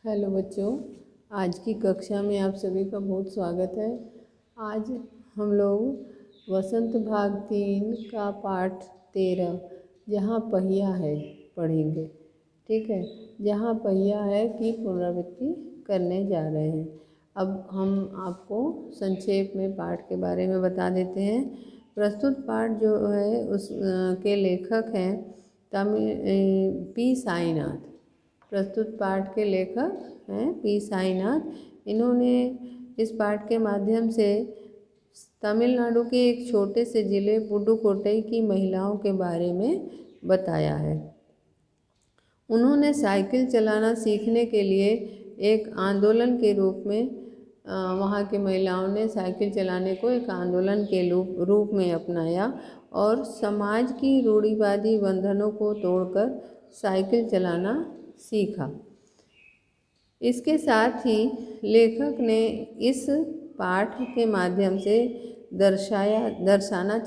Hello बच्चों, आज की कक्षा में आप सभी का बहुत स्वागत है। आज हम लोग वसंत भाग 3 का पाठ 13 जहाँ पहिया है पढ़ेंगे। ठीक है, जहाँ पहिया है की पुनरावृत्ति करने जा रहे हैं। अब हम आपको संक्षेप में पाठ के बारे में बता देते हैं। प्रस्तुत पाठ जो है उस के लेखक हैं पी साईनाथ। प्रस्तुत पाठ के लेखक हैं पी साईनाथ। इन्होंने इस पाठ के माध्यम से तमिलनाडु के एक छोटे से ज़िले पुडुकोट्टई की महिलाओं के बारे में बताया है। उन्होंने साइकिल चलाना सीखने के लिए एक आंदोलन के रूप में वहाँ की महिलाओं ने साइकिल चलाने को एक आंदोलन के रूप में अपनाया और समाज की रूढ़िवादी बंधनों को तोड़कर साइकिल चलाना सीखा। इसके साथ ही लेखक ने इस पाठ के माध्यम से दर्शाना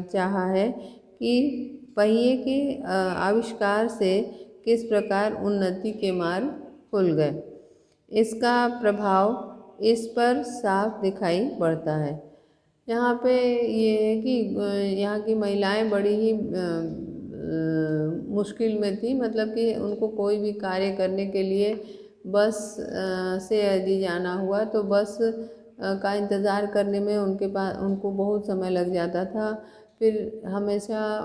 चाहा है कि पहिए के आविष्कार से किस प्रकार उन्नति के मार्ग खुल गए। इसका प्रभाव इस पर साफ दिखाई पड़ता है। यहाँ पे ये है कि यहाँ की महिलाएं बड़ी ही मुश्किल में थी, मतलब कि उनको कोई भी कार्य करने के लिए बस से यदि जाना हुआ तो बस का इंतज़ार करने में उनको बहुत समय लग जाता था। फिर हमेशा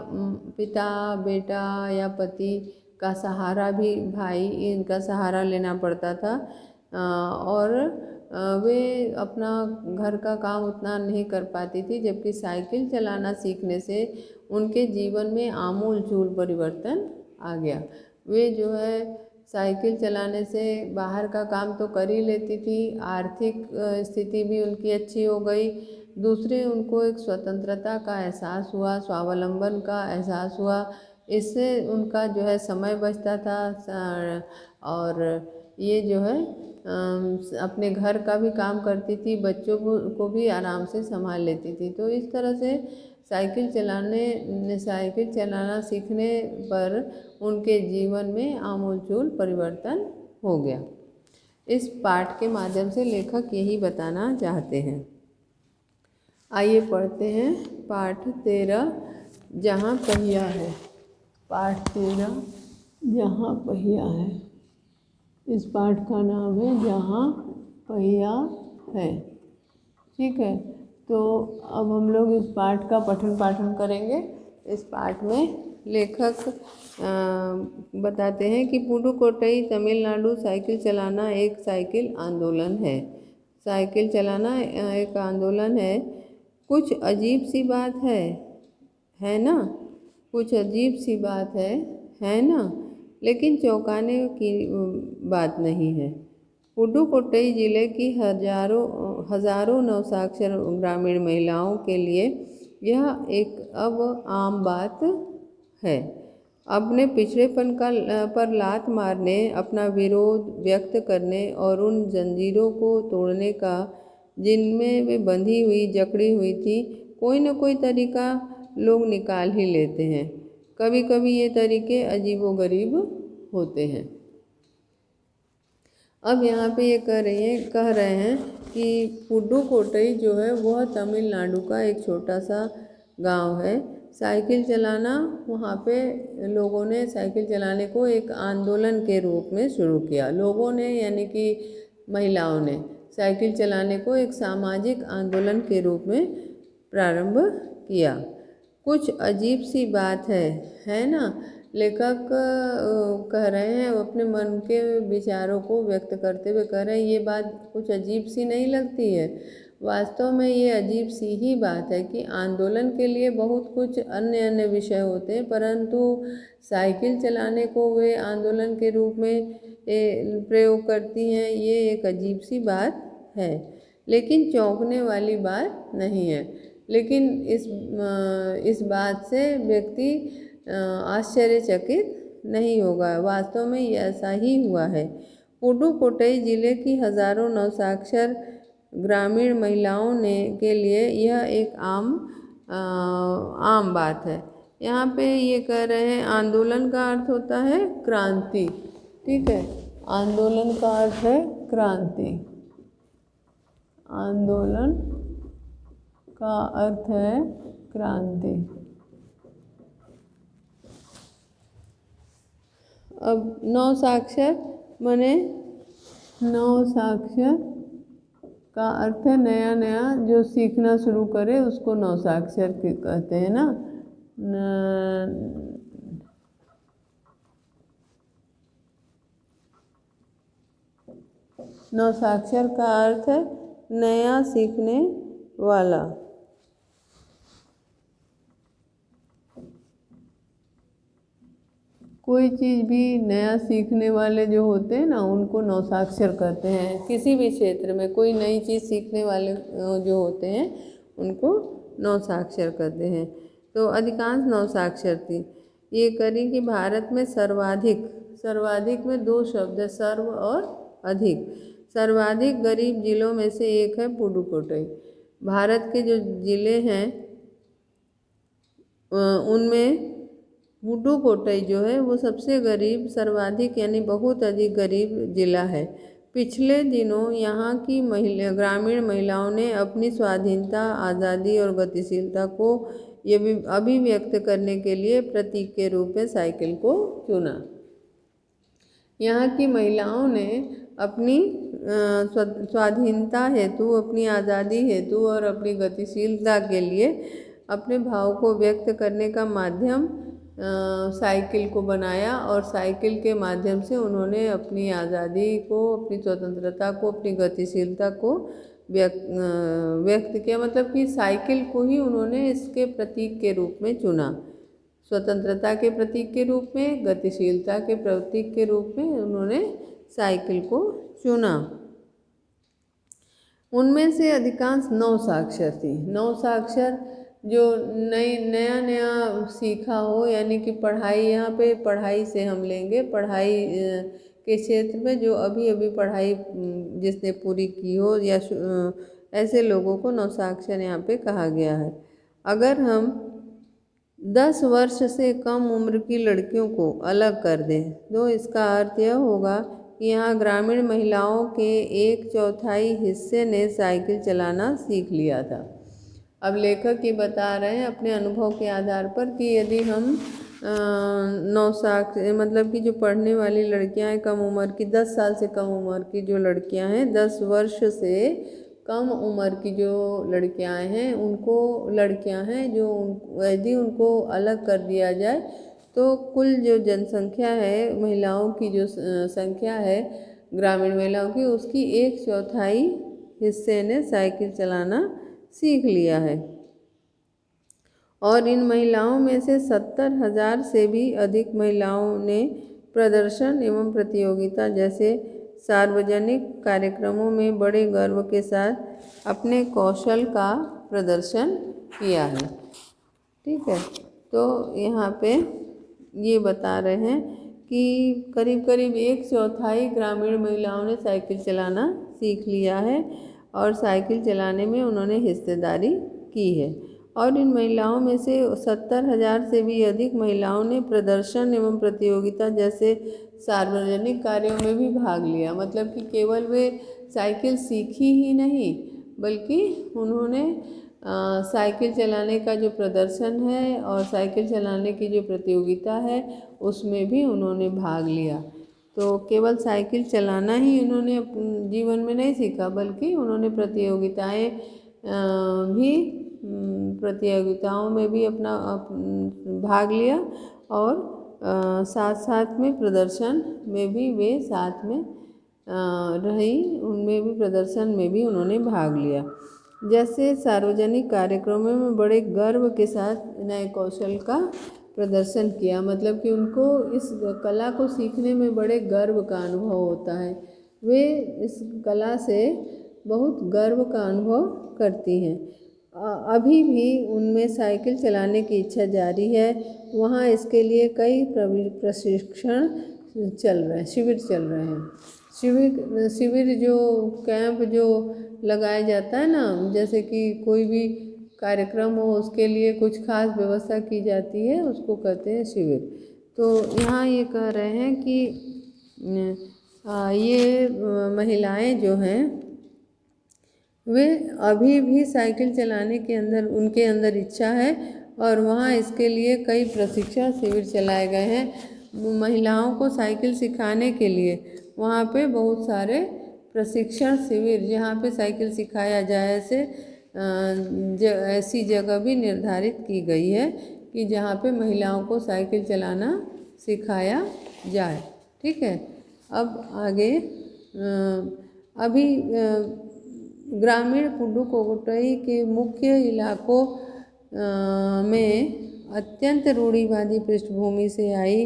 पिता, बेटा या पति का सहारा भी, भाई, इनका सहारा लेना पड़ता था और वे अपना घर का काम उतना नहीं कर पाती थी। जबकि साइकिल चलाना सीखने से उनके जीवन में आमूल-चूल परिवर्तन आ गया। वे जो है साइकिल चलाने से बाहर का काम तो कर ही लेती थी, आर्थिक स्थिति भी उनकी अच्छी हो गई। दूसरे उनको एक स्वतंत्रता का एहसास हुआ, स्वावलंबन का एहसास हुआ। इससे उनका जो है समय बचता था और ये जो है अपने घर का भी काम करती थी, बच्चों को भी आराम से संभाल लेती थी। तो इस तरह से साइकिल चलाना सीखने पर उनके जीवन में आमूल-चूल परिवर्तन हो गया। इस पाठ के माध्यम से लेखक यही बताना चाहते हैं। आइए पढ़ते हैं पाठ 13 जहाँ पहिया है। पाठ 13 जहाँ पहिया है। इस पाठ का नाम है जहाँ पहिया है। ठीक है, तो अब हम लोग इस पाठ का पठन पाठन करेंगे। इस पाठ में लेखक बताते हैं कि पुडुकोट्टई तमिलनाडु साइकिल चलाना एक साइकिल आंदोलन है। साइकिल चलाना एक आंदोलन है। कुछ अजीब सी बात है ना? कुछ अजीब सी बात है ना? लेकिन चौंकाने की बात नहीं है। पुडुकोट्टई ज़िले की हजारों नवसाक्षर ग्रामीण महिलाओं के लिए यह एक अब आम बात है। अपने पिछड़ेपन पर लात मारने, अपना विरोध व्यक्त करने और उन जंजीरों को तोड़ने का जिनमें वे बंधी हुई, जकड़ी हुई थी, कोई न कोई तरीका लोग निकाल ही लेते हैं। कभी कभी ये तरीके अजीबोगरीब होते हैं। अब यहाँ पे ये कह रहे हैं कि पुडुकोट्टई जो है वह तमिलनाडु का एक छोटा सा गांव है। साइकिल चलाना, वहाँ पे लोगों ने साइकिल चलाने को एक आंदोलन के रूप में शुरू किया। लोगों ने यानी कि महिलाओं ने साइकिल चलाने को एक सामाजिक आंदोलन के रूप में प्रारंभ किया। कुछ अजीब सी बात है ना? लेखक कह रहे हैं, अपने मन के विचारों को व्यक्त करते हुए कह रहे हैं, ये बात कुछ अजीब सी नहीं लगती है। वास्तव में ये अजीब सी ही बात है कि आंदोलन के लिए बहुत कुछ अन्य विषय होते हैं, परंतु साइकिल चलाने को वे आंदोलन के रूप में प्रयोग करती हैं। ये एक अजीब सी बात है, लेकिन चौंकने वाली बात नहीं है। लेकिन इस बात से व्यक्ति आश्चर्यचकित नहीं होगा। वास्तव में ये ऐसा ही हुआ है। पुडुकोट्टई ज़िले की हजारों नवसाक्षर ग्रामीण महिलाओं के लिए यह एक आम बात है। यहाँ पे ये कह रहे हैं, आंदोलन का अर्थ होता है क्रांति। ठीक है, आंदोलन का अर्थ है क्रांति। आंदोलन का अर्थ है क्रांति। अब नवसाक्षर माने नवसाक्षर का अर्थ है नया नया जो सीखना शुरू करे उसको नवसाक्षर कहते हैं ना। नवसाक्षर का अर्थ है नया सीखने वाला। कोई चीज़ भी नया सीखने वाले जो होते हैं ना उनको नवसाक्षर कहते हैं। किसी भी क्षेत्र में कोई नई चीज़ सीखने वाले जो होते हैं उनको नवसाक्षर कहते हैं। तो अधिकांश नवसाक्षर थी। ये करें कि भारत में सर्वाधिक में दो शब्द है, सर्व और अधिक। सर्वाधिक गरीब जिलों में से एक है पुडुकोट्टई। भारत के जो ज़िले हैं उनमें पुडुकोट्टई जो है वो सबसे गरीब, सर्वाधिक यानी बहुत अधिक गरीब जिला है। पिछले दिनों यहाँ की ग्रामीण महिलाओं ने अपनी स्वाधीनता, आज़ादी और गतिशीलता को ये भी अभिव्यक्त करने के लिए प्रतीक के रूप में साइकिल को चुना। यहाँ की महिलाओं ने अपनी स्वाधीनता हेतु, अपनी आज़ादी हेतु और अपनी गतिशीलता के लिए अपने भाव को व्यक्त करने का माध्यम साइकिल को बनाया और साइकिल के माध्यम से उन्होंने अपनी आज़ादी को, अपनी स्वतंत्रता को, अपनी गतिशीलता को व्यक्त किया। मतलब कि साइकिल को ही उन्होंने इसके प्रतीक के रूप में चुना। स्वतंत्रता के प्रतीक के रूप में, गतिशीलता के प्रतीक के रूप में उन्होंने साइकिल को चुना। उनमें से अधिकांश नवसाक्षर थी। नवसाक्षर जो नया नया सीखा हो, यानी कि पढ़ाई, यहाँ पे पढ़ाई से हम लेंगे, पढ़ाई के क्षेत्र में जो अभी अभी पढ़ाई जिसने पूरी की हो या ऐसे लोगों को नवसाक्षर यहाँ पे कहा गया है। अगर हम 10 वर्ष से कम उम्र की लड़कियों को अलग कर दें तो इसका अर्थ यह होगा कि यहाँ ग्रामीण महिलाओं के 1/4 हिस्से ने साइकिल चलाना सीख लिया था। अब लेखक ये बता रहे हैं अपने अनुभव के आधार पर कि यदि हम मतलब कि जो पढ़ने वाली लड़कियां हैं कम उम्र की, 10 साल से कम उम्र की जो लड़कियां हैं, 10 वर्ष से कम उम्र की जो लड़कियां हैं जो यदि उनको अलग कर दिया जाए तो कुल जो जनसंख्या है, महिलाओं की जो संख्या है ग्रामीण महिलाओं की, उसकी 1/4 हिस्से ने साइकिल चलाना सीख लिया है। और इन महिलाओं में से 70,000 से भी अधिक महिलाओं ने प्रदर्शन एवं प्रतियोगिता जैसे सार्वजनिक कार्यक्रमों में बड़े गर्व के साथ अपने कौशल का प्रदर्शन किया है। ठीक है, तो यहाँ पे ये बता रहे हैं कि करीब करीब 1/4 ग्रामीण महिलाओं ने साइकिल चलाना सीख लिया है और साइकिल चलाने में उन्होंने हिस्सेदारी की है। और इन महिलाओं में से 70,000 से भी अधिक महिलाओं ने प्रदर्शन एवं प्रतियोगिता जैसे सार्वजनिक कार्यों में भी भाग लिया। मतलब कि केवल वे साइकिल सीखी ही नहीं बल्कि उन्होंने साइकिल चलाने का जो प्रदर्शन है और साइकिल चलाने की जो प्रतियोगिता है उसमें भी उन्होंने भाग लिया। तो केवल साइकिल चलाना ही उन्होंने जीवन में नहीं सीखा बल्कि उन्होंने प्रतियोगिताओं में भी अपना भाग लिया और साथ साथ में प्रदर्शन में भी वे साथ में रही, उनमें भी प्रदर्शन में भी उन्होंने भाग लिया। जैसे सार्वजनिक कार्यक्रमों में बड़े गर्व के साथ नए कौशल का प्रदर्शन किया। मतलब कि उनको इस कला को सीखने में बड़े गर्व का अनुभव होता है। वे इस कला से बहुत गर्व का अनुभव करती हैं। अभी भी उनमें साइकिल चलाने की इच्छा जारी है। वहाँ इसके लिए कई प्रशिक्षण चल रहे हैं, शिविर चल रहे हैं। शिविर जो कैंप जो लगाया जाता है ना, जैसे कि कोई भी कार्यक्रम हो उसके लिए कुछ खास व्यवस्था की जाती है, उसको कहते हैं शिविर। तो यहाँ ये कह रहे हैं कि ये महिलाएं जो हैं वे अभी भी साइकिल चलाने के अंदर उनके अंदर इच्छा है और वहाँ इसके लिए कई प्रशिक्षण शिविर चलाए गए हैं। महिलाओं को साइकिल सिखाने के लिए वहाँ पे बहुत सारे प्रशिक्षण शिविर जहाँ पे साइकिल सिखाया जाए ऐसी जगह भी निर्धारित की गई है कि जहाँ पे महिलाओं को साइकिल चलाना सिखाया जाए। ठीक है। अब आगे अभी ग्रामीण पुडुकोट्टई के मुख्य इलाकों में अत्यंत रूढ़िवादी पृष्ठभूमि से आई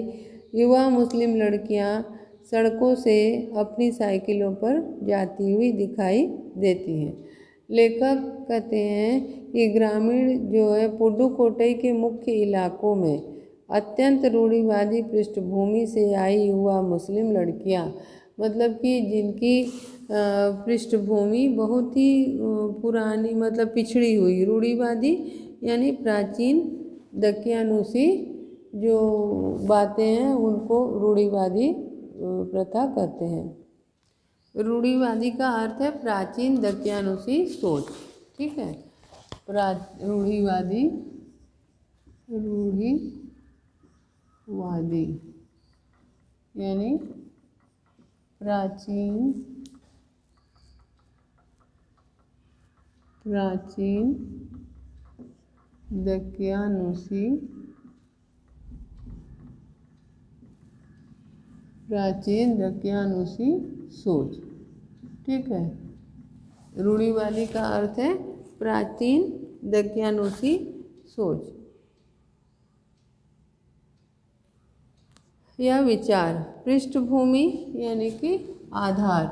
युवा मुस्लिम लड़कियां सड़कों से अपनी साइकिलों पर जाती हुई दिखाई देती हैं। लेखक कहते हैं कि ग्रामीण जो है पुडुकोट्टई के मुख्य इलाकों में अत्यंत रूढ़िवादी पृष्ठभूमि से आई युवा मुस्लिम लड़कियां, मतलब कि जिनकी पृष्ठभूमि बहुत ही पुरानी, मतलब पिछड़ी हुई, रूढ़िवादी यानी प्राचीन दकियानूसी जो बातें हैं उनको रूढ़िवादी प्रथा कहते हैं। रूढ़िवादी का अर्थ है प्राचीन दकियानूसी सोच। ठीक है। रूढ़िवादी यानी प्राचीन दकियानूसी सोच। ठीक है। रूढ़िवादी का अर्थ है प्राचीन दकियानूसी सोच या विचार। पृष्ठभूमि यानी कि आधार,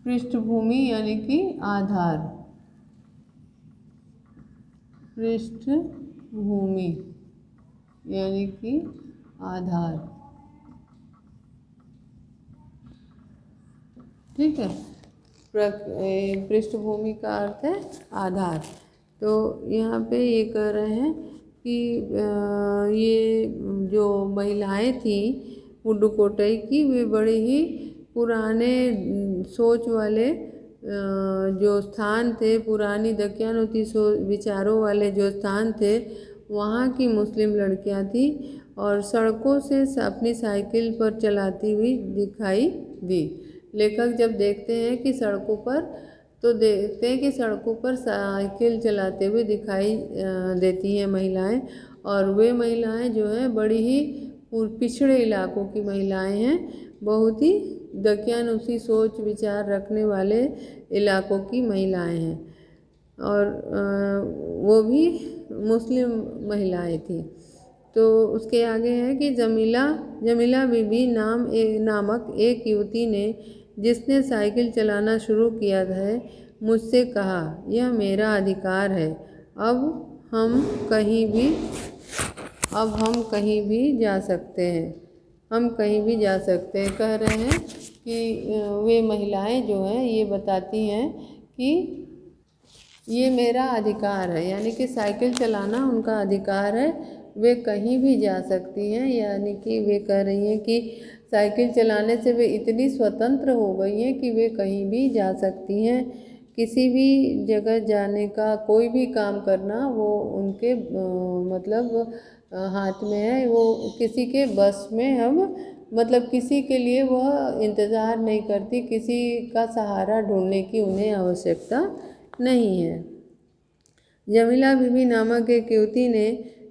पृष्ठभूमि यानी कि आधार, पृष्ठभूमि यानी कि आधार। ठीक है। पृष्ठभूमि का अर्थ है आधार। तो यहाँ पे ये कह रहे हैं कि ये जो महिलाएं थी पुडुकोट्टई की, वे बड़े ही पुराने सोच वाले जो स्थान थे, पुरानी दकियानूसी विचारों वाले जो स्थान थे, वहाँ की मुस्लिम लड़कियाँ थी और सड़कों से अपनी साइकिल पर चलाती हुई दिखाई दी। लेखक जब देखते हैं कि सड़कों पर, तो देखते हैं कि सड़कों पर साइकिल चलाते हुए दिखाई देती हैं महिलाएं, और वे महिलाएं जो हैं बड़ी ही पिछड़े इलाकों की महिलाएं हैं, बहुत ही दकियानूसी सोच विचार रखने वाले इलाकों की महिलाएं हैं, और वो भी मुस्लिम महिलाएं थी। तो उसके आगे है कि जमीला बीबी नामक एक युवती ने, जिसने साइकिल चलाना शुरू किया है, मुझसे कहा, यह मेरा अधिकार है, अब हम कहीं भी जा सकते हैं, कह रहे हैं कि वे महिलाएं जो हैं ये बताती हैं कि ये मेरा अधिकार है, यानी कि साइकिल चलाना उनका अधिकार है, वे कहीं भी जा सकती हैं। यानी कि वे कह रही हैं कि साइकिल चलाने से वे इतनी स्वतंत्र हो गई हैं कि वे कहीं भी जा सकती हैं। किसी भी जगह जाने का, कोई भी काम करना वो उनके मतलब हाथ में है, वो किसी के बस में मतलब किसी के लिए वह इंतज़ार नहीं करती, किसी का सहारा ढूंढने की उन्हें आवश्यकता नहीं है। जमीला बीबी नामक एक युवती ने,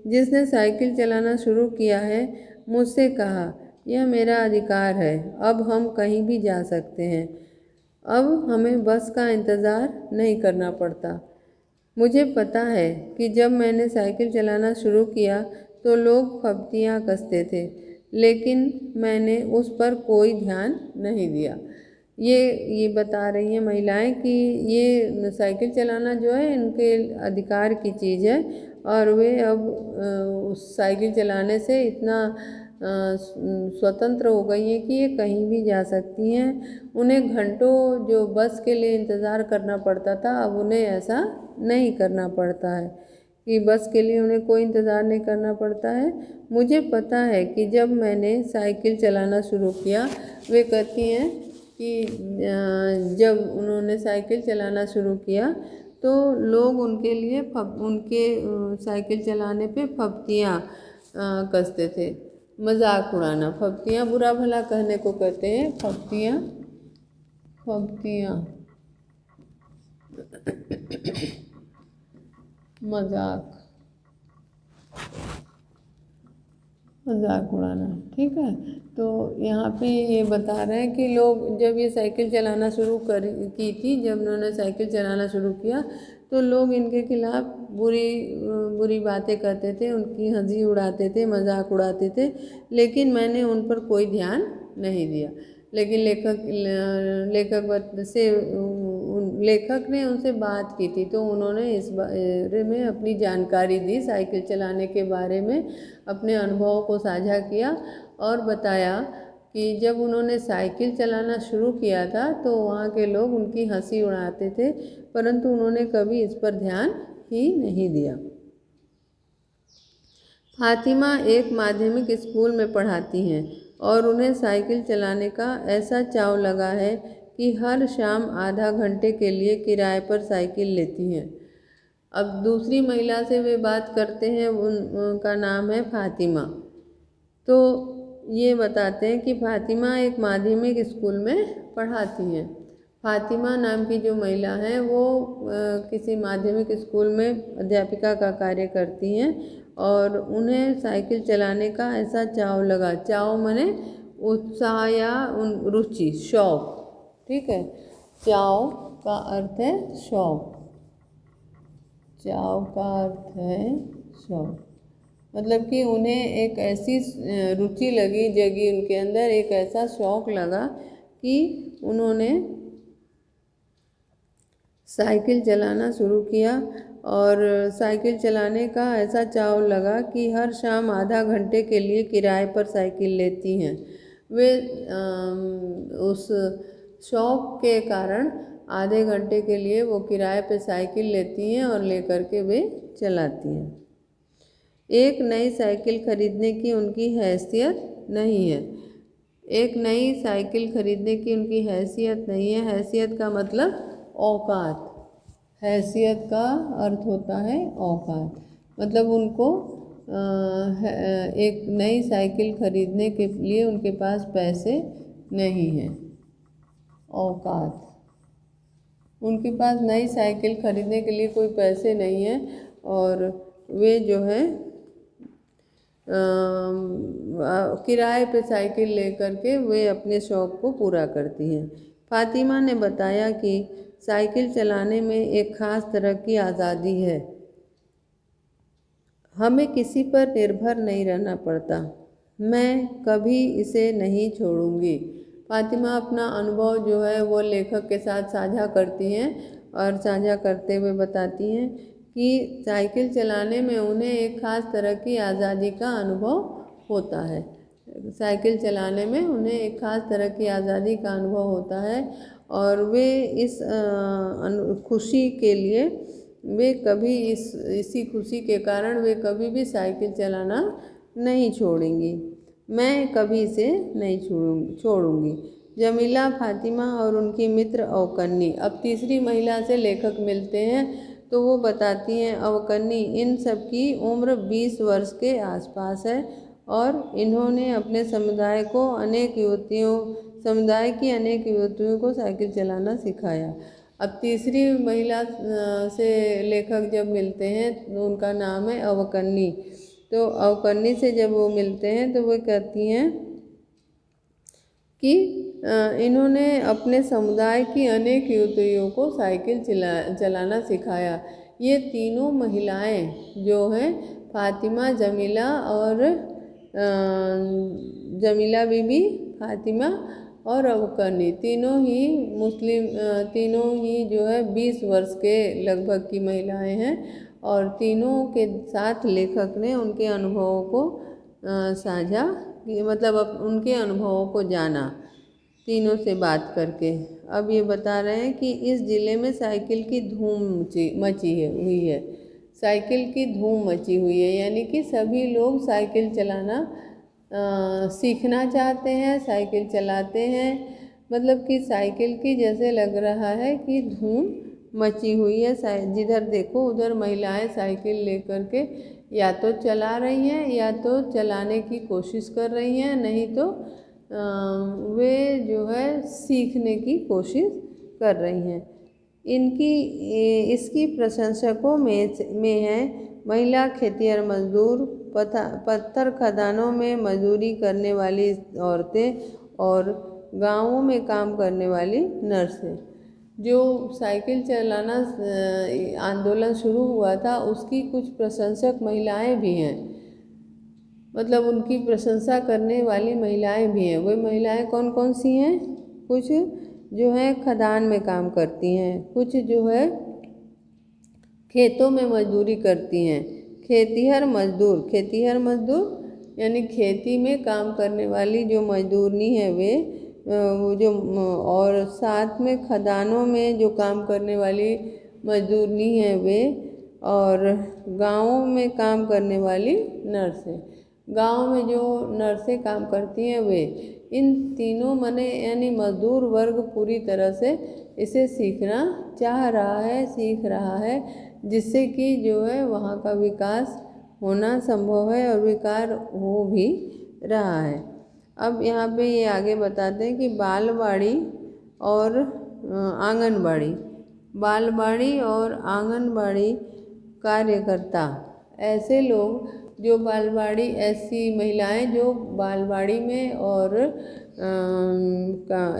जिसने साइकिल चलाना शुरू किया है, मुझसे कहा, यह मेरा अधिकार है, अब हम कहीं भी जा सकते हैं, अब हमें बस का इंतज़ार नहीं करना पड़ता। मुझे पता है कि जब मैंने साइकिल चलाना शुरू किया तो लोग फब्तियाँ कसते थे, लेकिन मैंने उस पर कोई ध्यान नहीं दिया। ये बता रही हैं महिलाएं कि ये साइकिल चलाना जो है इनके अधिकार की चीज़ है, और वे अब उस साइकिल चलाने से इतना स्वतंत्र हो गई हैं कि ये कहीं भी जा सकती हैं। उन्हें घंटों जो बस के लिए इंतज़ार करना पड़ता था, अब उन्हें ऐसा नहीं करना पड़ता है कि बस के लिए उन्हें कोई इंतज़ार नहीं करना पड़ता है। मुझे पता है कि जब मैंने साइकिल चलाना शुरू किया, वे कहती हैं कि जब उन्होंने साइकिल चलाना शुरू किया तो लोग उनके लिए उनके साइकिल चलाने पे फब्तियाँ कसते थे, मजाक उड़ाना। फब्तियाँ बुरा भला कहने को कहते हैं, फब्तियाँ मजाक उड़ाना। ठीक है, तो यहाँ पे ये बता रहे हैं कि लोग जब ये साइकिल चलाना शुरू की थी, जब उन्होंने साइकिल चलाना शुरू किया तो लोग इनके खिलाफ बुरी बातें करते थे, उनकी हंसी उड़ाते थे, मजाक उड़ाते थे, लेकिन मैंने उन पर कोई ध्यान नहीं दिया। लेकिन लेखक ने उनसे बात की थी, तो उन्होंने इस बारे में अपनी जानकारी दी, साइकिल चलाने के बारे में अपने अनुभवों को साझा किया और बताया कि जब उन्होंने साइकिल चलाना शुरू किया था तो वहाँ के लोग उनकी हंसी उड़ाते थे, परंतु उन्होंने कभी इस पर ध्यान ही नहीं दिया। फातिमा एक माध्यमिक स्कूल में पढ़ाती हैं और उन्हें साइकिल चलाने का ऐसा चाव लगा है कि हर शाम आधा घंटे के लिए किराए पर साइकिल लेती हैं। अब दूसरी महिला से वे बात करते हैं, उनका नाम है फातिमा। तो ये बताते हैं कि फातिमा एक माध्यमिक स्कूल में पढ़ाती हैं। फातिमा नाम की जो महिला है वो किसी माध्यमिक स्कूल में अध्यापिका का कार्य करती हैं और उन्हें साइकिल चलाने का ऐसा चाव लगा, चाव माने उत्साह या रुचि, शौक। ठीक है, चाव का अर्थ है शौक, चाव का अर्थ है शौक, मतलब कि उन्हें एक ऐसी रुचि जगी उनके अंदर, एक ऐसा शौक लगा कि उन्होंने साइकिल चलाना शुरू किया और साइकिल चलाने का ऐसा चाव लगा कि हर शाम आधा घंटे के लिए किराए पर साइकिल लेती हैं। वे उस शौक के कारण आधे घंटे के लिए वो किराए पे साइकिल लेती हैं और लेकर के वे चलाती हैं। एक नई साइकिल खरीदने की उनकी हैसियत नहीं है। एक नई साइकिल खरीदने की उनकी हैसियत नहीं है। हैसियत का मतलब औकात, हैसियत का अर्थ होता है औकात, मतलब उनको एक नई साइकिल खरीदने के लिए उनके पास पैसे नहीं हैं। औकात, उनके पास नई साइकिल खरीदने के लिए कोई पैसे नहीं है और वे जो है किराए पे साइकिल लेकर के वे अपने शौक़ को पूरा करती हैं। फातिमा ने बताया कि साइकिल चलाने में एक ख़ास तरह की आज़ादी है, हमें किसी पर निर्भर नहीं रहना पड़ता, मैं कभी इसे नहीं छोड़ूंगी। फातिमा अपना अनुभव जो है वो लेखक के साथ साझा करती हैं और साझा करते हुए बताती हैं कि साइकिल चलाने में उन्हें एक ख़ास तरह की आज़ादी का अनुभव होता है। साइकिल चलाने में उन्हें एक ख़ास तरह की आज़ादी का अनुभव होता है और वे इस खुशी के लिए वे कभी इसी खुशी के कारण वे कभी भी साइकिल चलाना नहीं छोड़ेंगी। मैं कभी इसे नहीं छोड़ूंगी। जमीला, फातिमा और उनकी मित्र अवकन्नी। अब तीसरी महिला से लेखक मिलते हैं तो वो बताती हैं, अवकन्नी, इन सब की उम्र 20 वर्ष के आसपास है और इन्होंने अपने समुदाय की अनेक युवतियों को साइकिल चलाना सिखाया। अब तीसरी महिला से लेखक जब मिलते हैं तो उनका नाम है अवकन्नी। तो अवकन्नी से जब वो मिलते हैं तो वो कहती हैं कि इन्होंने अपने समुदाय की अनेक युवतियों को साइकिल चलाना सिखाया। ये तीनों महिलाएं जो हैं, फातिमा, जमीला और जमीला बीबी, फातिमा और अवकन्नी, तीनों ही जो है 20 वर्ष के लगभग की महिलाएं हैं और तीनों के साथ लेखक ने उनके अनुभवों को साझा, मतलब उनके अनुभवों को जाना तीनों से बात करके। अब ये बता रहे हैं कि इस ज़िले में साइकिल की धूम हुई है। साइकिल की धूम मची हुई है, यानी कि सभी लोग साइकिल चलाना सीखना चाहते हैं, साइकिल चलाते हैं। मतलब कि साइकिल की जैसे लग रहा है कि धूम मची हुई है। जिधर देखो उधर महिलाएं साइकिल लेकर के या तो चला रही हैं या तो चलाने की कोशिश कर रही हैं, नहीं तो वे जो है सीखने की कोशिश कर रही हैं। इसकी प्रशंसकों में है महिला खेतिहर मजदूर, पत्थर खदानों में मजदूरी करने वाली औरतें और गांवों में काम करने वाली नर्सें। जो साइकिल चलाना आंदोलन शुरू हुआ था उसकी कुछ प्रशंसक महिलाएं भी हैं, मतलब उनकी प्रशंसा करने वाली महिलाएं भी हैं। वे महिलाएं कौन कौन सी हैं? कुछ जो है खदान में काम करती हैं, कुछ जो है खेतों में मजदूरी करती हैं। खेतिहर मजदूर यानी खेती में काम करने वाली जो मजदूरनी है वे वो जो और साथ में खदानों में जो काम करने वाली मजदूरनी है वे, और गांवों में काम करने वाली नर्सें। गांव में जो नर्सें काम करती हैं वे, इन तीनों मने यानी मजदूर वर्ग पूरी तरह से इसे सीखना चाह रहा है, सीख रहा है, जिससे कि जो है वहाँ का विकास होना संभव है और विकास हो भी रहा है। अब यहाँ पे ये आगे बताते हैं कि बालवाड़ी और आंगनबाड़ी कार्यकर्ता, ऐसे लोग जो बालवाड़ी, ऐसी महिलाएं जो बालवाड़ी में और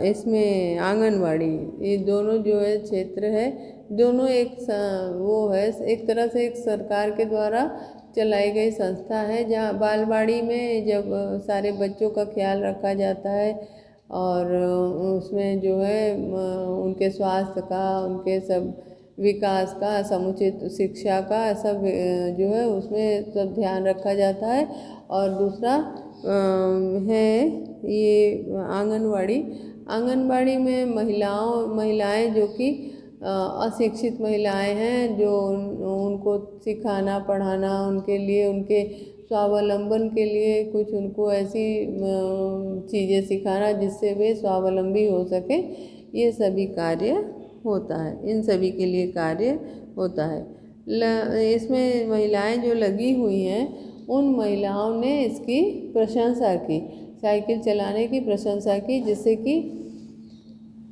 इसमें आंगनबाड़ी, ये दोनों जो है क्षेत्र है, दोनों वो है एक तरह से एक सरकार के द्वारा चलाई गई संस्था है, जहाँ बालवाड़ी में जब सारे बच्चों का ख्याल रखा जाता है और उसमें जो है उनके स्वास्थ्य का, उनके सब विकास का, समुचित शिक्षा का सब जो है उसमें सब ध्यान रखा जाता है। और दूसरा है ये आंगनबाड़ी में महिलाएं जो कि अशिक्षित महिलाएं हैं, जो उनको सिखाना पढ़ाना, उनके लिए उनके स्वावलंबन के लिए कुछ उनको ऐसी चीज़ें सिखाना जिससे वे स्वावलंबी हो सके, ये सभी कार्य होता है, इन सभी के लिए कार्य होता है। इसमें महिलाएं जो लगी हुई हैं उन महिलाओं ने इसकी प्रशंसा की, साइकिल चलाने की प्रशंसा की, जिससे कि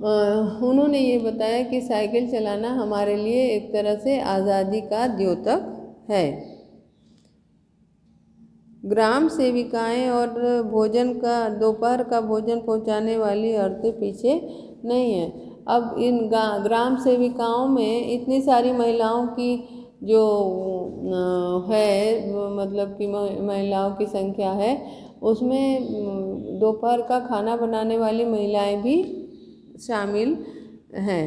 उन्होंने ये बताया कि साइकिल चलाना हमारे लिए एक तरह से आज़ादी का द्योतक है। ग्राम सेविकाएं और दोपहर का भोजन पहुंचाने वाली औरतें पीछे नहीं हैं। अब इन ग्राम सेविकाओं में इतनी सारी महिलाओं की जो है, मतलब कि महिलाओं की संख्या है, उसमें दोपहर का खाना बनाने वाली महिलाएं भी शामिल हैं।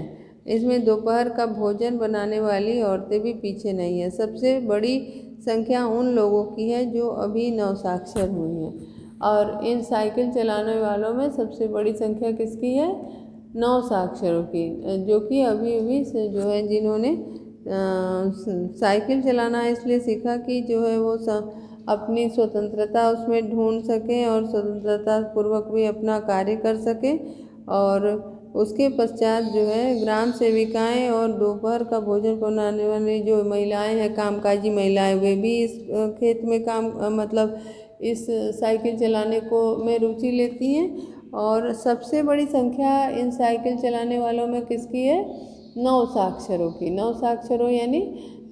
इसमें दोपहर का भोजन बनाने वाली औरतें भी पीछे नहीं है। सबसे बड़ी संख्या उन लोगों की है जो अभी नवसाक्षर हुई हैं, और इन साइकिल चलाने वालों में सबसे बड़ी संख्या किसकी है? नवसाक्षरों की, जो कि अभी अभी से जो है जिन्होंने साइकिल चलाना इसलिए सीखा कि जो है वो अपनी स्वतंत्रता उसमें ढूंढ सकें और स्वतंत्रता पूर्वक भी अपना कार्य कर सकें। और उसके पश्चात जो है ग्राम सेविकाएं और दोपहर का भोजन बनाने वाली जो महिलाएं हैं, कामकाजी महिलाएं, वे भी इस खेत में काम मतलब इस साइकिल चलाने को में रुचि लेती हैं। और सबसे बड़ी संख्या इन साइकिल चलाने वालों में किसकी है? नवसाक्षरों की। नवसाक्षरों यानी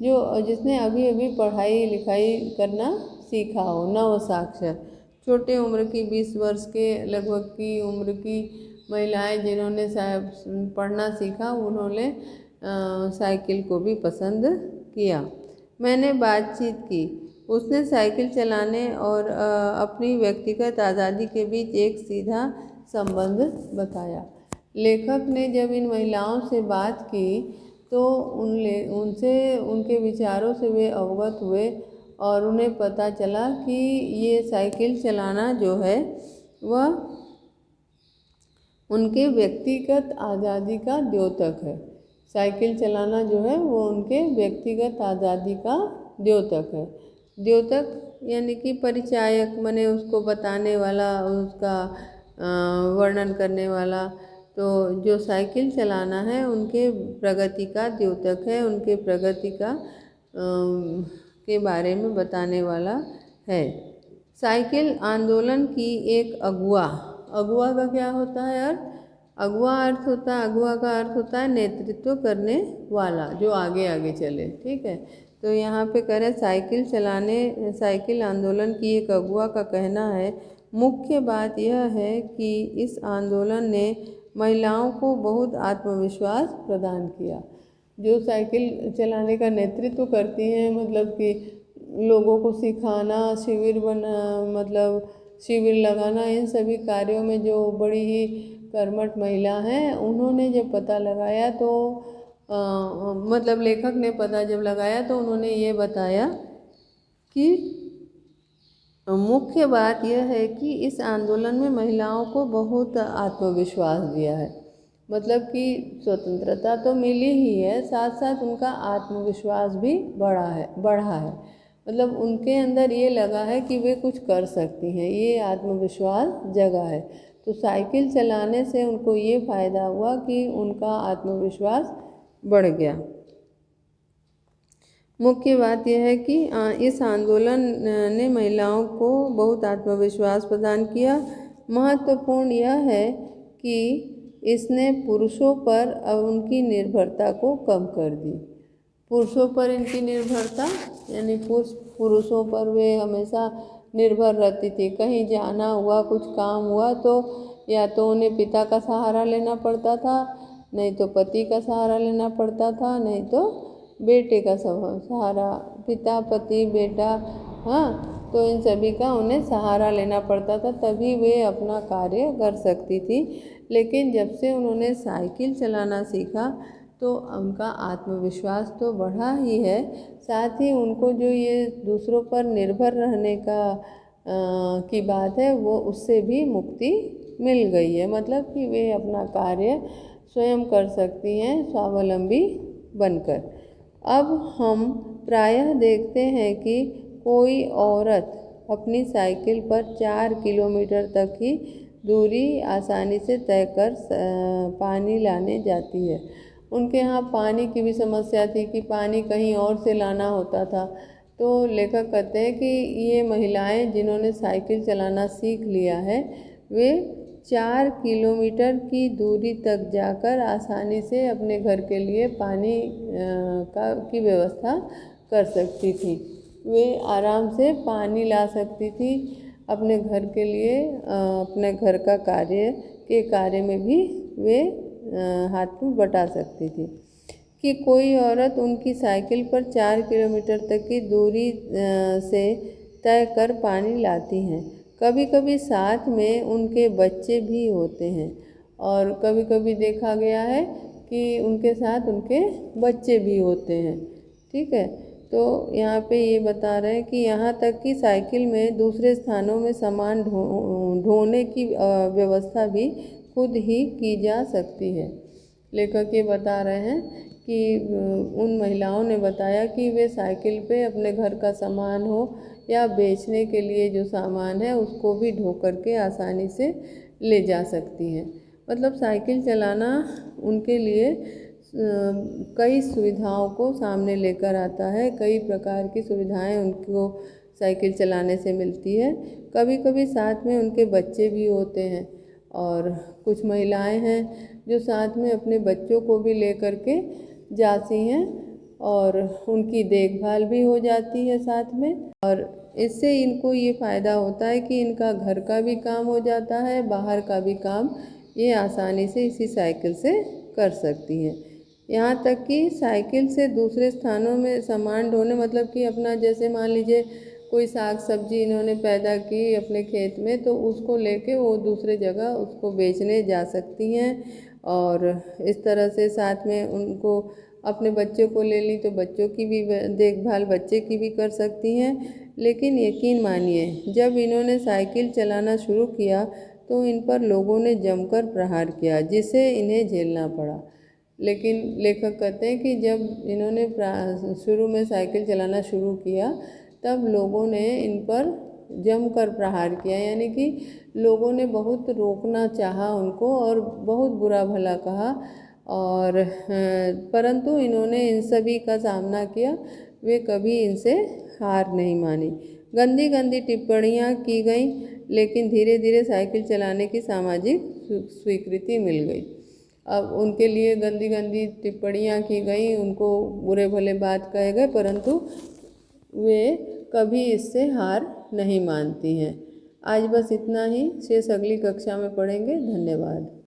जो जिसने अभी अभी पढ़ाई लिखाई करना सीखा हो, नवसाक्षर। छोटे उम्र की 20 वर्ष के लगभग की उम्र की महिलाएं जिन्होंने पढ़ना सीखा, उन्होंने साइकिल को भी पसंद किया। मैंने बातचीत की, उसने साइकिल चलाने और अपनी व्यक्तिगत आज़ादी के बीच एक सीधा संबंध बताया। लेखक ने जब इन महिलाओं से बात की तो उनसे उनके विचारों से वे अवगत हुए और उन्हें पता चला कि ये साइकिल चलाना जो है वह उनके व्यक्तिगत आज़ादी का द्योतक है। साइकिल चलाना जो है वो उनके व्यक्तिगत आज़ादी का द्योतक है। द्योतक यानी कि परिचायक, माने उसको बताने वाला, उसका वर्णन करने वाला, तो जो साइकिल चलाना है उनके प्रगति का द्योतक है, उनके प्रगति का के बारे में बताने वाला है। साइकिल आंदोलन की एक अगुआ, अगुआ का क्या होता है अर्थ? अगुआ अर्थ होता है, अगुआ का अर्थ होता है नेतृत्व करने वाला, जो आगे आगे चले। ठीक है, तो यहाँ पे कह रहे साइकिल आंदोलन की एक अगुआ का कहना है, मुख्य बात यह है कि इस आंदोलन ने महिलाओं को बहुत आत्मविश्वास प्रदान किया। जो साइकिल चलाने का नेतृत्व करती हैं, मतलब कि लोगों को सिखाना, शिविर लगाना, इन सभी कार्यों में जो बड़ी ही कर्मठ महिला हैं, उन्होंने जब पता लगाया तो मतलब लेखक ने पता जब लगाया तो उन्होंने ये बताया कि मुख्य बात यह है कि इस आंदोलन में महिलाओं को बहुत आत्मविश्वास दिया है। मतलब कि स्वतंत्रता तो मिली ही है, साथ साथ उनका आत्मविश्वास भी बढ़ा है। मतलब उनके अंदर ये लगा है कि वे कुछ कर सकती हैं, ये आत्मविश्वास जगा है। तो साइकिल चलाने से उनको ये फ़ायदा हुआ कि उनका आत्मविश्वास बढ़ गया। मुख्य बात यह है कि इस आंदोलन ने महिलाओं को बहुत आत्मविश्वास प्रदान किया। महत्वपूर्ण यह है कि इसने पुरुषों पर उनकी निर्भरता को कम कर दी। पुरुषों पर इनकी निर्भरता, यानी पुरुषों पर वे हमेशा निर्भर रहती थी। कहीं जाना हुआ, कुछ काम हुआ तो या तो उन्हें पिता का सहारा लेना पड़ता था, नहीं तो पति का सहारा लेना पड़ता था, नहीं तो बेटे का सहारा, पिता, पति, बेटा, हाँ, तो इन सभी का उन्हें सहारा लेना पड़ता था, तभी वे अपना कार्य कर सकती थी। लेकिन जब से उन्होंने साइकिल चलाना सीखा तो उनका आत्मविश्वास तो बढ़ा ही है, साथ ही उनको जो ये दूसरों पर निर्भर रहने की बात है, वो उससे भी मुक्ति मिल गई है। मतलब कि वे अपना कार्य स्वयं कर सकती हैं, स्वावलंबी बनकर। अब हम प्रायः देखते हैं कि कोई औरत अपनी साइकिल पर 4 किलोमीटर तक की दूरी आसानी से तय कर पानी लाने जाती है। उनके यहाँ पानी की भी समस्या थी कि पानी कहीं और से लाना होता था। तो लेखक कहते हैं कि ये महिलाएं जिन्होंने साइकिल चलाना सीख लिया है, वे 4 किलोमीटर की दूरी तक जाकर आसानी से अपने घर के लिए पानी की व्यवस्था कर सकती थी। वे आराम से पानी ला सकती थी अपने घर के लिए, अपने घर का कार्य में भी वे हाथ में बटा सकती थी। कि कोई औरत उनकी साइकिल पर 4 किलोमीटर तक की दूरी से तय कर पानी लाती हैं। कभी कभी साथ में उनके बच्चे भी होते हैं, और कभी कभी देखा गया है कि उनके साथ उनके बच्चे भी होते हैं। ठीक है, तो यहाँ पे ये बता रहे हैं कि यहाँ तक कि साइकिल में दूसरे स्थानों में सामान ढोने की व्यवस्था भी खुद ही की जा सकती है। लेखक ये बता रहे हैं कि उन महिलाओं ने बताया कि वे साइकिल पे अपने घर का सामान हो या बेचने के लिए जो सामान है उसको भी ढो करके आसानी से ले जा सकती हैं। मतलब साइकिल चलाना उनके लिए कई सुविधाओं को सामने लेकर आता है। कई प्रकार की सुविधाएं उनको साइकिल चलाने से मिलती है। कभी कभी साथ में उनके बच्चे भी होते हैं, और कुछ महिलाएं हैं जो साथ में अपने बच्चों को भी ले करके जाती हैं, और उनकी देखभाल भी हो जाती है साथ में। और इससे इनको ये फ़ायदा होता है कि इनका घर का भी काम हो जाता है, बाहर का भी काम ये आसानी से इसी साइकिल से कर सकती हैं। यहाँ तक कि साइकिल से दूसरे स्थानों में सामान ढोने, मतलब कि अपना जैसे मान लीजिए कोई साग सब्जी इन्होंने पैदा की अपने खेत में, तो उसको लेके वो दूसरे जगह उसको बेचने जा सकती हैं। और इस तरह से साथ में उनको अपने बच्चों को ले ली तो बच्चों की भी देखभाल बच्चे की भी कर सकती हैं। लेकिन यकीन मानिए, जब इन्होंने साइकिल चलाना शुरू किया तो इन पर लोगों ने जमकर प्रहार किया, जिसे इन्हें झेलना पड़ा। लेकिन लेखक कहते हैं कि जब इन्होंने शुरू में साइकिल चलाना शुरू किया तब लोगों ने इन पर जमकर प्रहार किया, यानी कि लोगों ने बहुत रोकना चाहा उनको और बहुत बुरा भला कहा, और परंतु इन्होंने इन सभी का सामना किया, वे कभी इनसे हार नहीं मानी। गंदी गंदी टिप्पणियाँ की गईं, लेकिन धीरे धीरे साइकिल चलाने की सामाजिक स्वीकृति मिल गई। अब उनके लिए गंदी गंदी टिप्पणियाँ की गई, उनको बुरे भले बात कहे गए, परंतु वे कभी इससे हार नहीं मानती हैं। आज बस इतना ही, शेष अगली कक्षा में पढ़ेंगे। धन्यवाद।